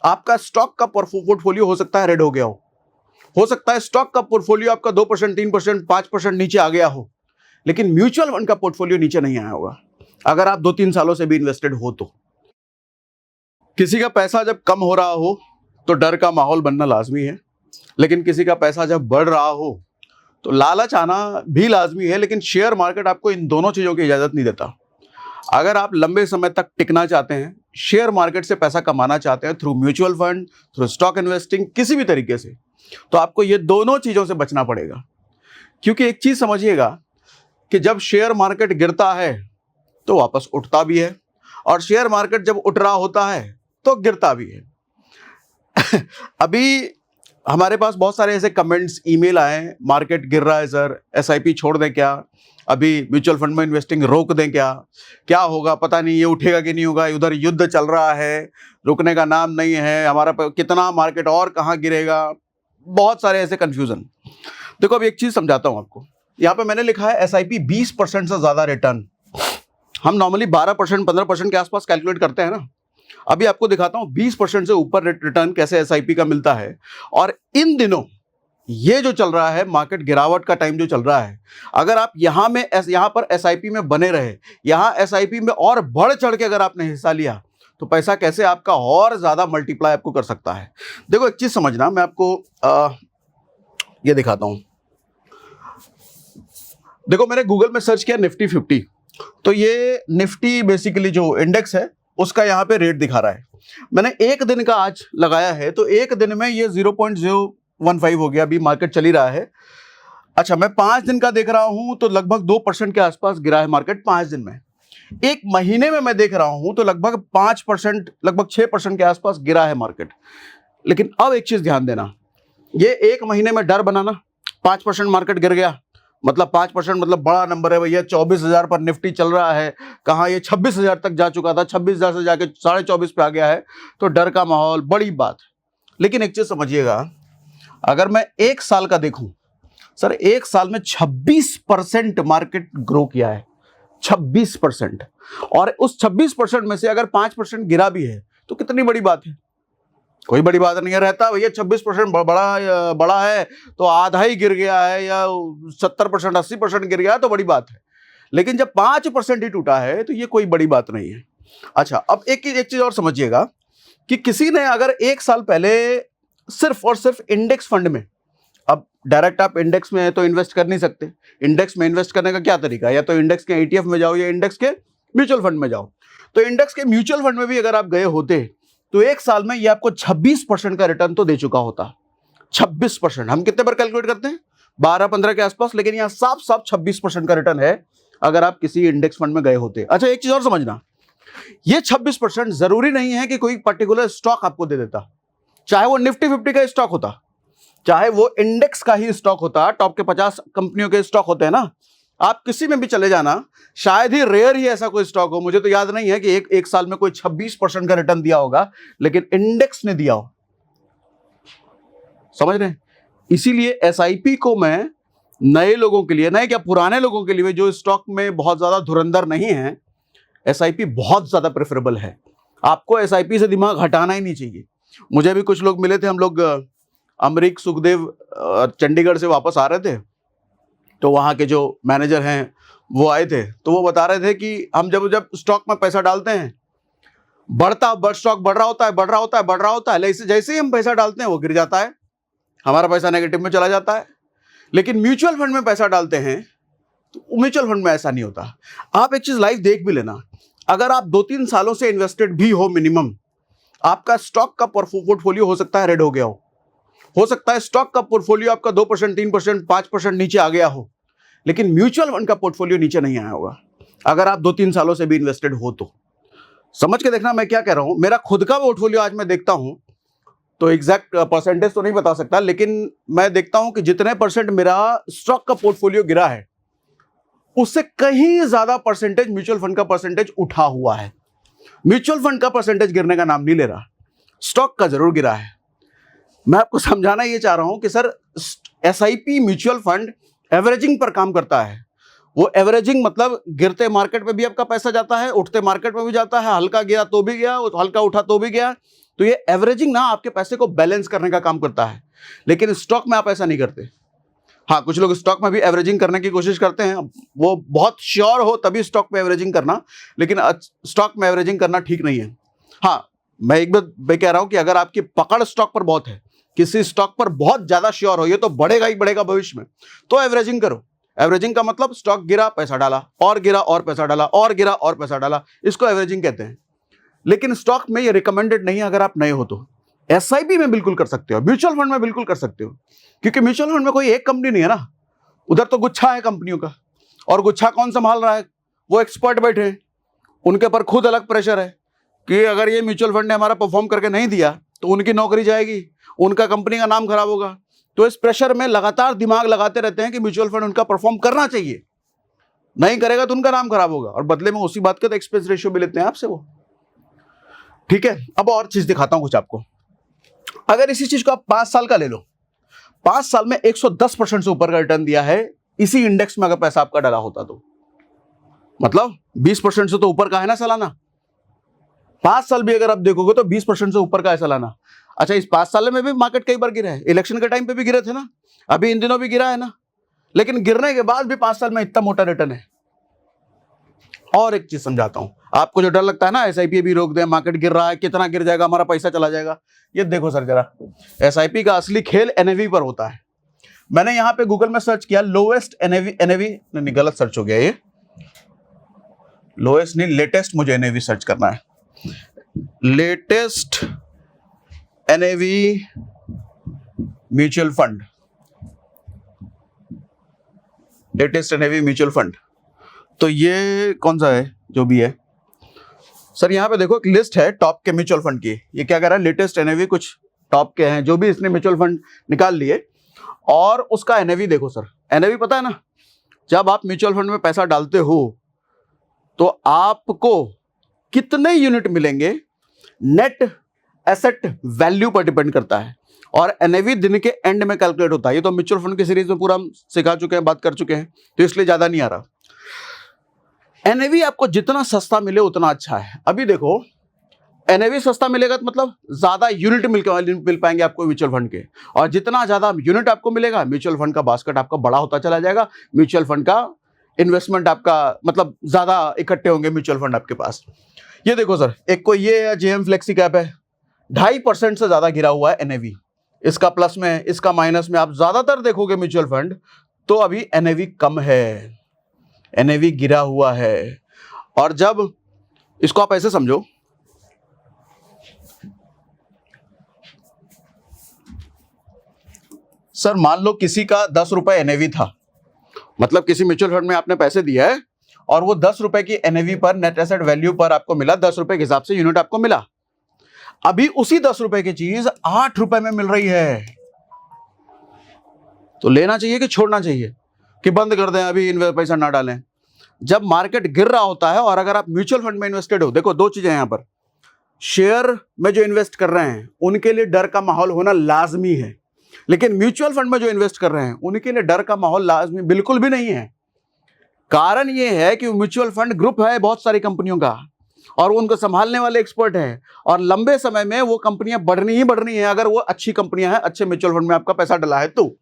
आपका स्टॉक का पोर्टफोलियो हो सकता है रेड हो गया हो सकता है स्टॉक का पोर्टफोलियो आपका 2%, 3%, 5% नीचे आ गया हो, लेकिन म्यूचुअल फंड का पोर्टफोलियो नीचे नहीं आया होगा अगर आप 2-3 सालों से भी इन्वेस्टेड हो तो। किसी का पैसा जब कम हो रहा हो तो डर का माहौल बनना लाजमी है, लेकिन किसी का पैसा जब बढ़ रहा हो तो लालच आना भी लाजमी है। लेकिन शेयर मार्केट आपको इन दोनों चीजों की इजाजत नहीं देता। अगर आप लंबे समय तक टिकना चाहते हैं, शेयर मार्केट से पैसा कमाना चाहते हैं through mutual fund, through stock investing, किसी भी तरीके से, तो आपको ये दोनों चीजों से बचना पड़ेगा। क्योंकि एक चीज समझिएगा कि जब शेयर मार्केट गिरता है तो वापस उठता भी है, और शेयर मार्केट जब उठ रहा होता है तो गिरता भी है। अभी हमारे पास बहुत सारे ऐसे कमेंट्स, ईमेल आए, मार्केट गिर रहा है सर, एसआईपी छोड़ दें क्या, अभी म्यूचुअल फंड में इन्वेस्टिंग रोक दें क्या, क्या होगा पता नहीं, ये उठेगा कि नहीं होगा, उधर युद्ध चल रहा है, रुकने का नाम नहीं है, हमारा कितना मार्केट और कहाँ गिरेगा, बहुत सारे ऐसे कंफ्यूजन। देखो अब एक चीज समझाता हूं आपको। यहाँ पे मैंने लिखा है एसआईपी 20% से ज्यादा रिटर्न। हम नॉर्मली 12%, 15% के आसपास कैलकुलेट करते हैं ना। अभी आपको दिखाता हूं 20% से ऊपर रिटर्न कैसे एसआईपी का मिलता है। और इन दिनों ये जो चल रहा है, मार्केट गिरावट का टाइम जो चल रहा है, अगर आप यहाँ पर एसआईपी में बने रहे, यहाँ एसआईपी में और बढ़ चढ़ के अगर आपने हिस्सा लिया, तो पैसा कैसे आपका और ज्यादा मल्टीप्लाई आपको कर सकता है। देखो एक चीज समझना, मैं आपको ये दिखाता हूं। देखो मैंने गूगल में सर्च किया निफ्टी 50, तो ये निफ्टी बेसिकली जो इंडेक्स है उसका यहाँ पे रेट दिखा रहा है। मैंने एक दिन का आज लगाया है, तो एक दिन में ये 0.015 हो गया, अभी मार्केट चल ही रहा है। अच्छा, मैं 5 दिन का देख रहा हूं तो लगभग 2% के आसपास गिरा है मार्केट 5 दिन में। एक महीने में मैं देख रहा हूं तो लगभग 5%, लगभग 6% के आसपास गिरा है मार्केट। लेकिन अब एक चीज ध्यान देना, ये एक महीने में डर बनाना, 5% मार्केट गिर गया मतलब 5% मतलब बड़ा नंबर है भैया, 24,000 पर निफ्टी चल रहा है, कहाँ ये 26,000 तक जा चुका था, 26,000 से जाके 24,500 पे आ गया है, तो डर का माहौल, बड़ी बात। लेकिन एक चीज समझिएगा, अगर मैं एक साल का देखूं, सर एक साल में 26% मार्केट ग्रो किया है, 26%। और उस 26% में से अगर 5% गिरा भी है तो कितनी बड़ी बात है, कोई बड़ी बात नहीं है। रहता भैया 26% बड़ा है तो आधा ही गिर गया है, या 70%, 80% गिर गया है तो बड़ी बात है। लेकिन जब 5% ही टूटा है तो ये कोई बड़ी बात नहीं है। अच्छा, अब एक चीज और समझिएगा कि किसी ने अगर एक साल पहले सिर्फ और सिर्फ इंडेक्स फंड में, अब डायरेक्ट आप इंडेक्स में तो इन्वेस्ट कर नहीं सकते, इंडेक्स में इन्वेस्ट करने का क्या तरीका है, या तो इंडेक्स के ETF में जाओ या इंडेक्स के म्यूचुअल फंड में जाओ। तो इंडेक्स के म्यूचुअल फंड में भी अगर आप गए होते तो एक साल में ये आपको 26% का रिटर्न तो दे चुका होता। 26%, हम कितने पर कैलकुलेट करते हैं, 12-15 के आसपास, लेकिन यहां साफ साफ 26% का रिटर्न है अगर आप किसी इंडेक्स फंड में गए होते। अच्छा, एक चीज और समझना, ये 26% जरूरी नहीं है कि कोई पर्टिकुलर स्टॉक आपको दे देता, चाहे वो निफ्टी 50 का स्टॉक होता, चाहे वो इंडेक्स का ही स्टॉक होता, टॉप के 50 कंपनियों के स्टॉक होते हैं ना, आप किसी में भी चले जाना, शायद ही रेयर ही ऐसा कोई स्टॉक हो, मुझे तो याद नहीं है कि एक साल में कोई 26% का रिटर्न दिया होगा, लेकिन इंडेक्स ने दिया हो। समझ रहे हैं? इसीलिए एसआईपी को मैं नए लोगों के लिए, नए क्या पुराने लोगों के लिए जो स्टॉक में बहुत ज्यादा धुरंधर नहीं है, एसआईपी बहुत ज्यादा प्रेफरेबल है। आपको एसआईपी से दिमाग हटाना ही नहीं चाहिए। मुझे भी कुछ लोग मिले थे, हम लोग अमरीक सुखदेव चंडीगढ़ से वापस आ रहे थे, तो वहाँ के जो मैनेजर हैं वो आए थे, तो वो बता रहे थे कि हम जब स्टॉक में पैसा डालते हैं, स्टॉक बढ़ रहा होता है, जैसे ही हम पैसा डालते हैं वो गिर जाता है, हमारा पैसा नेगेटिव में चला जाता है। लेकिन म्यूचुअल फंड में पैसा डालते हैं तो म्यूचुअल फंड में ऐसा नहीं होता। आप एक चीज लाइव देख भी लेना, अगर आप 2-3 सालों से इन्वेस्टेड भी हो मिनिमम, आपका स्टॉक का पोर्टफोलियो हो सकता है रेड हो गया हो सकता है स्टॉक का पोर्टफोलियो आपका 2%, 3%, 5% नीचे आ गया हो, लेकिन म्यूचुअल फंड का पोर्टफोलियो नीचे नहीं आया होगा अगर आप 2-3 सालों से भी इन्वेस्टेड हो तो। समझ के देखना मैं क्या कह रहा हूं। मेरा खुद का पोर्टफोलियो आज मैं देखता हूं तो एग्जैक्ट परसेंटेज तो नहीं बता सकता, लेकिन मैं देखता हूं कि जितने परसेंट मेरा स्टॉक का पोर्टफोलियो गिरा है, उससे कहीं ज्यादा परसेंटेज म्यूचुअल फंड का परसेंटेज उठा हुआ है। म्यूचुअल फंड का परसेंटेज गिरने का नाम नहीं ले रहा, स्टॉक का जरूर गिरा है। मैं आपको समझाना ये चाह रहा हूं कि sir SIP mutual fund averaging पर काम करता है। वो एवरेजिंग मतलब गिरते मार्केट में भी आपका पैसा जाता है, उठते मार्केट में भी जाता है, हल्का गिरा तो भी गया, हल्का उठा तो भी गया। तो ये एवरेजिंग ना आपके पैसे को बैलेंस करने का काम करता है, लेकिन स्टॉक में आप ऐसा नहीं करते। हाँ, कुछ लोग स्टॉक में भी एवरेजिंग करने की कोशिश करते हैं, वो बहुत श्योर हो तभी स्टॉक में एवरेजिंग करना, लेकिन स्टॉक में एवरेजिंग करना ठीक नहीं है। हाँ, मैं एक बात मैं कह रहा हूं कि अगर आपकी पकड़ स्टॉक पर बहुत है, किसी स्टॉक पर बहुत ज्यादा श्योर हो ये तो बढ़ेगा ही बढ़ेगा भविष्य में, तो एवरेजिंग करो। एवरेजिंग का मतलब स्टॉक गिरा पैसा डाला, और गिरा और पैसा डाला, और गिरा और पैसा डाला, इसको एवरेजिंग कहते हैं। लेकिन स्टॉक में ये रिकमेंडेड नहीं है अगर आप नए हो तो। एसआईपी में बिल्कुल कर सकते हो, म्यूचुअल फंड में बिल्कुल कर सकते हो, क्योंकि म्यूचुअल फंड में कोई एक कंपनी नहीं है ना, उधर तो गुच्छा है कंपनियों का, और गुच्छा कौन संभाल रहा है? वो एक्सपर्ट बैठे हैं, उनके पर खुद अलग प्रेशर है कि अगर ये म्यूचुअल फंड ने हमारा परफॉर्म करके नहीं दिया तो उनकी नौकरी जाएगी, उनका कंपनी का नाम खराब होगा। तो इस प्रेशर में लगातार दिमाग लगाते रहते हैं कि म्यूचुअल फंड उनका परफॉर्म करना चाहिए, नहीं करेगा तो उनका नाम खराब होगा, और बदले में उसी बात का तो एक्सपेंस रेशियो भी लेते हैं आपसे वो। ठीक है, अब और चीज दिखाता हूं कुछ आपको। अगर इसी चीज को आप 5 साल का ले लो, 5 साल में 110% से ऊपर का रिटर्न दिया है इसी इंडेक्स में, अगर पैसा आपका डला होता तो मतलब 20% से तो ऊपर का है ना सालाना। 5 साल भी अगर आप देखोगे तो 20% से ऊपर का है सालाना। अच्छा, इस 5 साल में भी मार्केट कई बार गिरा है, इलेक्शन के टाइम पे भी गिरे थे ना, अभी इन दिनों भी गिरा है ना, लेकिन गिरने के बाद भी 5 साल में इतना मोटा रिटर्न है। और एक चीज समझाता हूं आपको, जो डर लगता है ना एसआईपी भी रोक दें, मार्केट गिर रहा है, कितना गिर जाएगा, हमारा पैसा चला जाएगा, ये देखो सर जरा, एसआईपी का असली खेल एनएवी पर होता है। मैंने यहां पे गूगल में सर्च किया लोएस्ट एनएवी नहीं, गलत सर्च हो गया, ये लोएस्ट नहीं, लेटेस्ट मुझे एनएवी सर्च करना है। Latest NAV mutual fund, latest NAV mutual fund, तो ये कौन सा है जो भी है सर? यहां पे देखो एक लिस्ट है टॉप के म्यूचुअल फंड की, ये क्या कर रहा है, लेटेस्ट एनएवी कुछ टॉप के हैं जो भी इसने म्यूचुअल फंड निकाल लिए, और उसका एनएवी देखो सर। एनएवी पता है ना, जब आप म्यूचुअल फंड में पैसा डालते हो तो आपको कितने यूनिट मिलेंगे, नेट एसेट वैल्यू पर डिपेंड करता है, और एनएवी दिन के एंड में कैलकुलेट होता है। ये तो म्यूचुअल फंड की सीरीज में पूरा हम सिखा चुके हैं, बात कर चुके हैं, तो इसलिए ज्यादा नहीं आ रहा। एनएवी आपको जितना सस्ता मिले उतना अच्छा है। अभी देखो, एनएवी सस्ता मिलेगा तो मतलब ज्यादा यूनिट मिल पाएंगे आपको म्यूचुअल फंड के, और जितना ज्यादा यूनिट आपको मिलेगा म्यूचुअल फंड का बास्केट आपका बड़ा होता चला जाएगा, म्यूचुअल फंड का इन्वेस्टमेंट आपका मतलब ज्यादा इकट्ठे होंगे म्यूचुअल फंड आपके पास। ये देखो सर, एक कोई ये जेएम फ्लेक्सी कैप है, 2.5% से ज्यादा गिरा हुआ है एनएवी, इसका प्लस में इसका माइनस में आप ज्यादातर देखोगे म्यूचुअल फंड तो अभी एनएवी कम है, एनएवी गिरा हुआ है। और जब इसको आप ऐसे समझो, सर मान लो किसी का 10 रुपए एनएवी था, मतलब किसी म्यूचुअल फंड में आपने पैसे दिया है और वो 10 रुपए की एनएवी पर, नेट एसेट वैल्यू पर आपको मिला, 10 रुपए के हिसाब से यूनिट आपको मिला। अभी उसी 10 रुपए की चीज 8 रुपए में मिल रही है, तो लेना चाहिए कि छोड़ना चाहिए, कि बंद कर दें अभी पैसा ना डालें? जब मार्केट गिर रहा होता है और अगर आप म्यूचुअल फंड में इन्वेस्टेड हो, देखो 2 चीजें यहां पर, शेयर में जो इन्वेस्ट कर रहे हैं उनके लिए डर का माहौल होना लाजमी है, लेकिन म्यूचुअल फंड में जो इन्वेस्ट कर रहे हैं उनके लिए डर का माहौल लाजमी बिल्कुल भी नहीं है। कारण यह है कि म्यूचुअल फंड ग्रुप है बहुत सारी कंपनियों का, और उनको संभालने वाले एक्सपर्ट हैं, और लंबे समय में वो कंपनियां बढ़नी ही बढ़नी है अगर वो अच्छी कंपनियां हैं, अच्छे म्यूचुअल फंड में आपका पैसा डला है तो।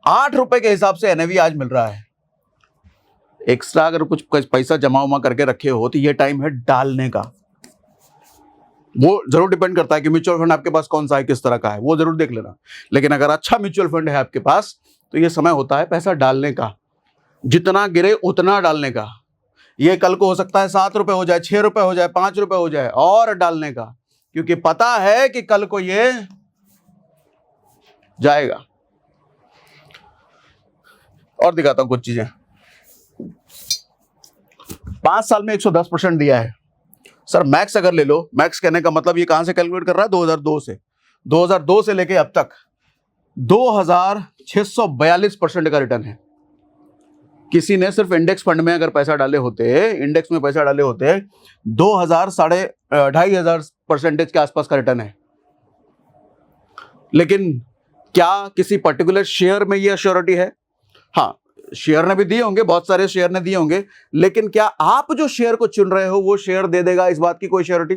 8 रुपए के हिसाब से एनएवी आज मिल रहा है। एक्स्ट्रा अगर कुछ पैसा जमा उमा करके रखे हो तो ये टाइम है डालने का। वो जरूर डिपेंड करता है कि म्यूचुअल फंड आपके पास कौन सा है, किस तरह का है, वो जरूर देख लेना। लेकिन अगर अच्छा म्यूचुअल फंड है आपके पास तो ये समय होता है पैसा डालने का, जितना गिरे उतना डालने का। ये कल को हो सकता है 7 रुपए हो जाए, 6 रुपए हो जाए, 5 रुपए हो जाए, और डालने का, क्योंकि पता है कि कल को ये जाएगा। और दिखाता हूं कुछ चीजें। 5 साल में 110% दिया है सर। मैक्स अगर ले लो, मैक्स कहने का मतलब ये कहां से कैलकुलेट कर रहा है, 2002 से लेके अब तक 2642% का रिटर्न है। किसी ने सिर्फ इंडेक्स फंड में अगर पैसा डाले होते, इंडेक्स में पैसा डाले होते, 2,500 के आसपास का रिटर्न है। लेकिन क्या किसी पर्टिकुलर शेयर में ये अश्योरिटी है? हाँ, शेयर ने भी दिए होंगे, बहुत सारे शेयर ने दिए होंगे, लेकिन क्या आप जो शेयर को चुन रहे हो वो शेयर दे देगा, इस बात की कोई श्योरिटी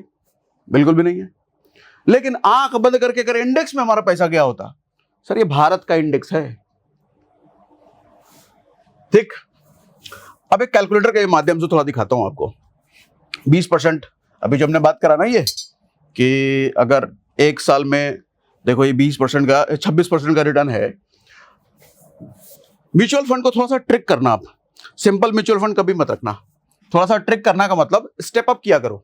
बिल्कुल भी नहीं है। लेकिन आंख बंद करके अगर इंडेक्स में हमारा पैसा गया होता, सर ये भारत का इंडेक्स है, ठीक। अब एक कैलकुलेटर के माध्यम से थोड़ा दिखाता हूं आपको। 20% अभी जो हमने बात करा ना, ये कि अगर एक साल में देखो ये 20% का 26% का रिटर्न है। म्यूचुअल फंड को थोड़ा सा ट्रिक करना, आप सिंपल म्यूचुअल फंड कभी मत रखना। थोड़ा सा ट्रिक करना का मतलब स्टेप अप किया करो,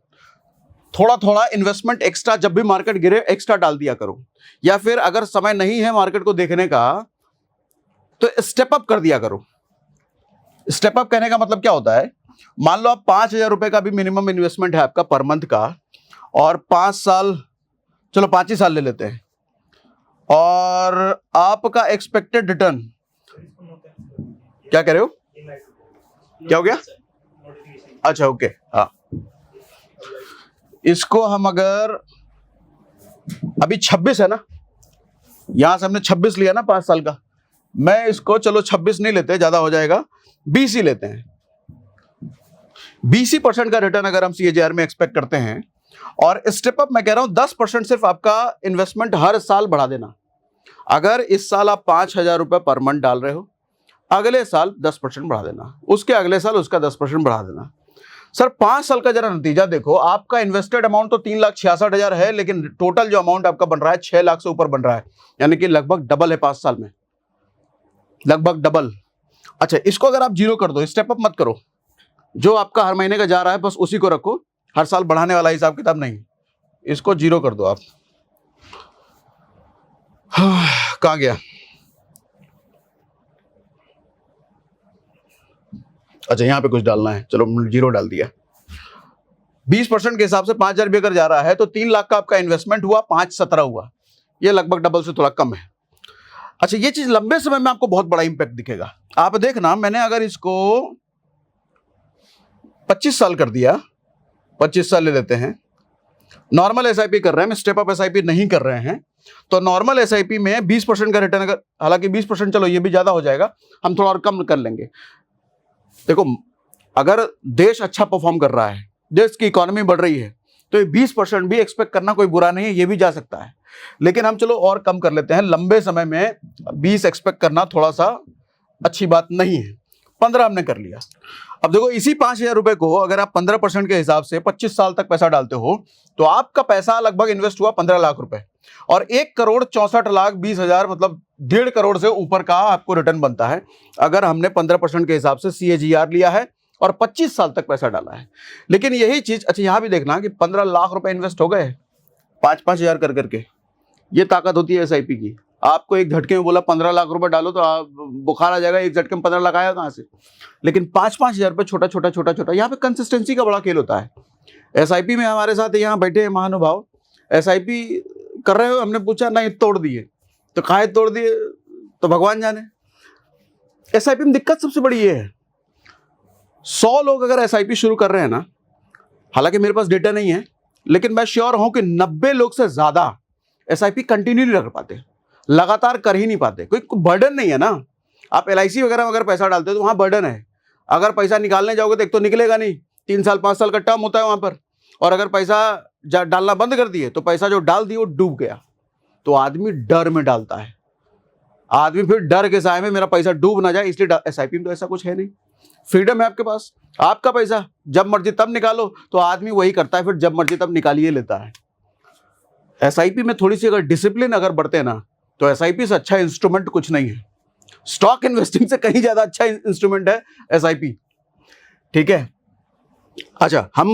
थोड़ा थोड़ा इन्वेस्टमेंट एक्स्ट्रा, जब भी मार्केट गिरे एक्स्ट्रा डाल दिया करो, या फिर अगर समय नहीं है मार्केट को देखने का तो स्टेप अप कर दिया करो। स्टेप अप कहने का मतलब क्या होता है, मान लो आप 5,000 रुपए का भी मिनिमम इन्वेस्टमेंट है आपका पर मंथ का, और 5 साल, चलो 5 ही साल ले लेते हैं, और आपका एक्सपेक्टेड रिटर्न, क्या कह रहे हो, क्या हो गया, अच्छा ओके, हाँ, इसको हम अगर अभी 26 है ना, यहां से हमने 26 लिया ना 5 साल का, मैं इसको चलो 26 नहीं लेते, ज्यादा हो जाएगा, 20 ही लेते हैं। 20% का रिटर्न अगर हम CAGR में एक्सपेक्ट करते हैं, और स्टेप अप मैं कह रहा हूं 10% सिर्फ आपका इन्वेस्टमेंट हर साल बढ़ा देना। अगर इस साल आप 5,000 रुपए पर मंथ डाल रहे हो, अगले साल 10% बढ़ा देना, उसके अगले साल उसका 10% बढ़ा देना। सर 5 साल का जरा नतीजा देखो, आपका इन्वेस्टेड अमाउंट तो 3,66,000 है, लेकिन टोटल जो अमाउंट आपका बन रहा है 6 लाख से ऊपर बन रहा है, यानी कि लगभग डबल है 5 साल में, लगभग डबल। अच्छा, इसको अगर आप जीरो कर दो, स्टेप अप मत करो, जो आपका हर महीने का जा रहा है बस उसी को रखो, हर साल बढ़ाने वाला हिसाब किताब नहीं, इसको जीरो कर दो आप। कहां गया, अच्छा यहां पे कुछ डालना है, चलो जीरो डाल दिया। 20% के हिसाब से 5,000 भी अगर जा रहा है तो 3 लाख का आपका इन्वेस्टमेंट हुआ, 5,17 हुआ, ये लगभग डबल से थोड़ा कम है। अच्छा, ये चीज लंबे समय में आपको बहुत बड़ा इंपैक्ट दिखेगा। आप देखना, मैंने अगर इसको 25 साल कर दिया, 25 साल ले लेते हैं, नॉर्मल एसआईपी कर रहे हैं, स्टेप अप एसआईपी नहीं कर रहे हैं, तो नॉर्मल एसआईपी में 20% का रिटर्न, अगर हालांकि 20% चलो ये भी ज्यादा हो जाएगा, हम थोड़ा और कम कर लेंगे। देखो, अगर देश अच्छा परफॉर्म कर रहा है, देश की इकोनॉमी बढ़ रही है, तो ये 20% भी एक्सपेक्ट करना कोई बुरा नहीं है, ये भी जा सकता है, लेकिन हम चलो और कम कर लेते हैं। लंबे समय में 20 एक्सपेक्ट करना थोड़ा सा अच्छी बात नहीं है, 15 हमने कर लिया। अब देखो, इसी 5,000 रुपए को अगर आप 15% के हिसाब से 25 साल तक पैसा डालते हो, तो आपका पैसा लगभग इन्वेस्ट हुआ 15 लाख रुपए, और 1,64,20,000 मतलब 1.5 करोड़ से ऊपर का आपको रिटर्न बनता है, अगर हमने 15% के हिसाब से CAGR लिया है और 25 साल तक पैसा डाला है। लेकिन यही चीज, अच्छा यहां भी देखना कि 15 लाख रुपए इन्वेस्ट हो गए 5-5 हजार कर करके, ये ताकत होती है SIP की। आपको एक झटके में बोला 15 लाख रुपए डालो तो आप बुखार आ जाएगा, एक झटके में 15 लाख आया कहां से। लेकिन 5-5 हजार रुपए छोटा छोटा छोटा छोटा, यहाँ पे कंसिस्टेंसी का बड़ा खेल होता है। SIP में हमारे साथ यहाँ बैठे हैं महानुभाव, SIP कर रहे हो, हमने पूछा नहीं, तोड़ दिए, तो काहे तोड़ दिए तो भगवान जाने। SIP में दिक्कत सबसे बड़ी ये है, 100 लोग अगर SIP शुरू कर रहे हैं ना, हालांकि मेरे पास डेटा नहीं है, लेकिन मैं श्योर हूं कि 90 लोग से ज्यादा SIP कंटिन्यू नहीं रख पाते, लगातार कर ही नहीं पाते। कोई बर्डन नहीं है ना। आप LIC वगैरह में अगर पैसा डालते हो तो वहां बर्डन है, अगर पैसा निकालने जाओगे तो एक तो निकलेगा नहीं, 3 साल 5 साल का टर्म होता है वहां पर, और अगर पैसा डालना बंद कर दिए तो पैसा जो डाल दिए वो डूब गया। तो आदमी डर में डालता है, आदमी फिर डर के साए में मेरा पैसा डूब ना जाए, इसलिए SIP में तो ऐसा कुछ है नहीं, फ्रीडम है आपके पास, आपका पैसा जब मर्जी तब निकालो, तो आदमी वही करता है, फिर जब मर्जी तब निकालिए लेता है। SIP में थोड़ी सी अगर डिसिप्लिन अगर बढ़ते हैं ना, तो SIP से अच्छा इंस्ट्रूमेंट कुछ नहीं है। स्टॉक इन्वेस्टिंग से कहीं ज्यादा अच्छा इंस्ट्रूमेंट है SIP, ठीक है। अच्छा, हम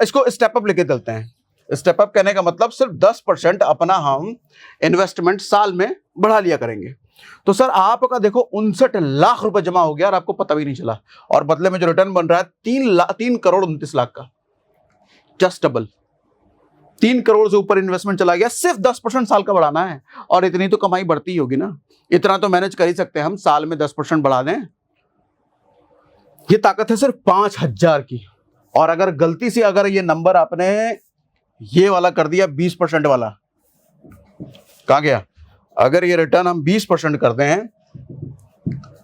इसको स्टेप अप लेके चलते हैं। स्टेप अप कहने का मतलब सिर्फ 10% अपना हम इन्वेस्टमेंट साल में बढ़ा लिया करेंगे। तो सर आपका देखो 59 लाख रुपए जमा हो गया और आपको पता भी नहीं चला, और बदले में जो रिटर्न बन रहा है 3 करोड़ 29 लाख का, जस्ट डबल। 3 करोड़ से ऊपर इन्वेस्टमेंट चला गया, सिर्फ 10% साल का बढ़ाना है, और इतनी तो कमाई बढ़ती ही होगी ना, इतना तो मैनेज कर ही सकते हैं हम, साल में 10% बढ़ा दें। ये ताकत है सिर्फ 5,000 की। और अगर गलती से अगर ये नंबर आपने ये वाला कर दिया 20% वाला, कहां गया, अगर ये रिटर्न हम 20% करते हैं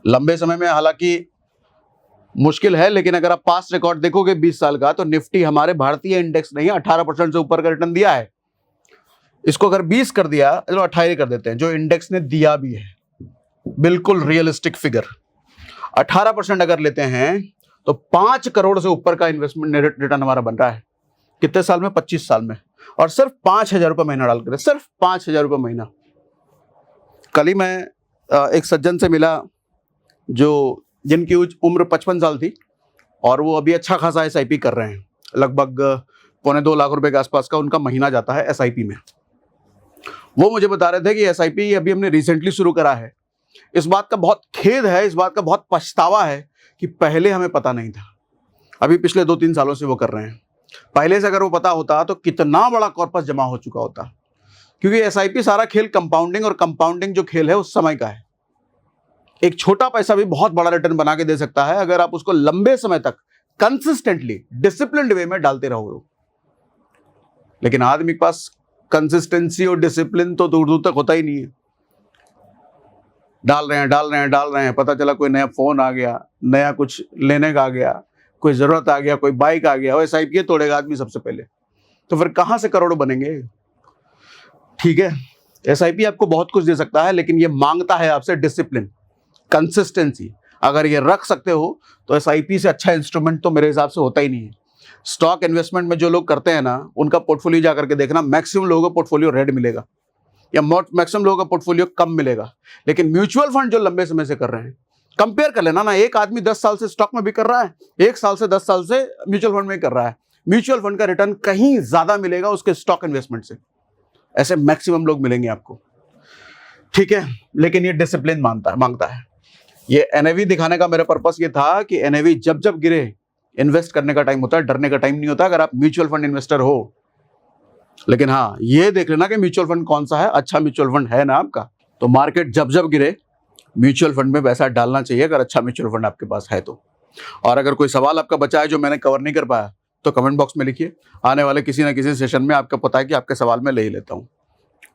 लंबे समय में, हालांकि मुश्किल है, लेकिन अगर आप पास्ट रिकॉर्ड देखोगे 20 साल का, तो निफ्टी हमारे भारतीय इंडेक्स नहीं 18% से ऊपर का रिटर्न दिया है। इसको अगर 20 कर दिया, चलो 28 कर देते हैं, जो इंडेक्स ने दिया भी है, बिल्कुल रियलिस्टिक फिगर 18% अगर लेते हैं तो 5 करोड़ से ऊपर का इन्वेस्टमेंट रिटर्न हमारा बन रहा है। कितने साल में? 25 साल में। और सिर्फ 5,000 रुपये महीना डाल कर, सिर्फ 5,000 रुपये महीना। कल ही मैं एक सज्जन से मिला जो जिनकी उम्र 55 साल थी और वो अभी अच्छा खासा SIP कर रहे हैं, लगभग 1.25 लाख रुपए के आसपास का उनका महीना जाता है SIP में। वो मुझे बता रहे थे कि SIP अभी हमने रिसेंटली शुरू करा है। इस बात का बहुत खेद है, इस बात का बहुत पछतावा है कि पहले हमें पता नहीं था। अभी पिछले 2-3 सालों से वो कर रहे हैं। पहले से अगर वो पता होता तो कितना बड़ा कॉर्पस जमा हो चुका होता, क्योंकि SIP सारा खेल कंपाउंडिंग, और कंपाउंडिंग जो खेल है उस समय का है। एक छोटा पैसा भी बहुत बड़ा रिटर्न बना के दे सकता है अगर आप उसको लंबे समय तक कंसिस्टेंटली डिसिप्लिन्ड वे में डालते रहोगे। लेकिन आदमी के पास कंसिस्टेंसी और डिसिप्लिन तो दूर दूर तक होता ही नहीं है। डाल रहे हैं, पता चला कोई नया फोन आ गया, नया कुछ लेने का आ गया, कोई जरूरत आ गया, कोई बाइक आ गया, वो SIP तोड़ेगा आदमी सबसे पहले। तो फिर कहां से करोड़ बनेंगे? ठीक है, SIP आपको बहुत कुछ दे सकता है, लेकिन ये मांगता है आपसे डिसिप्लिन, कंसिस्टेंसी। अगर ये रख सकते हो तो SIP से अच्छा इंस्ट्रूमेंट तो मेरे हिसाब से होता ही नहीं है। स्टॉक इन्वेस्टमेंट में जो लोग करते हैं ना, उनका पोर्टफोलियो जाकर के देखना, मैक्सिमम लोगों को पोर्टफोलियो रेड मिलेगा या मैक्सिमम लोगों का पोर्टफोलियो कम मिलेगा। लेकिन म्यूचुअल फंड जो लंबे समय से कर रहे हैं, कंपेयर कर लेना ना, एक आदमी 10 साल से स्टॉक में भी कर रहा है, 1 साल से 10 साल से म्यूचुअल फंड में कर रहा है। म्यूचुअल फंड का रिटर्न कहीं ज्यादा मिलेगा उसके स्टॉक इन्वेस्टमेंट से। ऐसे मैक्सिमम लोग मिलेंगे आपको, ठीक है। लेकिन ये डिसिप्लिन मांगता है। ये NAV दिखाने का मेरा पर्पस ये था कि NAV जब जब गिरे इन्वेस्ट करने का टाइम होता है, डरने का टाइम नहीं होता अगर आप म्यूचुअल फंड इन्वेस्टर हो। लेकिन हाँ, ये देख लेना कि म्यूचुअल फंड कौन सा है, अच्छा म्यूचुअल फंड है ना आपका। तो मार्केट जब जब गिरे म्यूचुअल फंड में पैसा डालना चाहिए, अगर अच्छा म्यूचुअल फंड आपके पास है तो। और अगर कोई सवाल आपका बचा है जो मैंने कवर नहीं कर पाया तो कमेंट बॉक्स में लिखिए, आने वाले किसी ना किसी सेशन में आपको पता है कि आपके सवाल में ले ही लेता हूँ,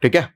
ठीक है।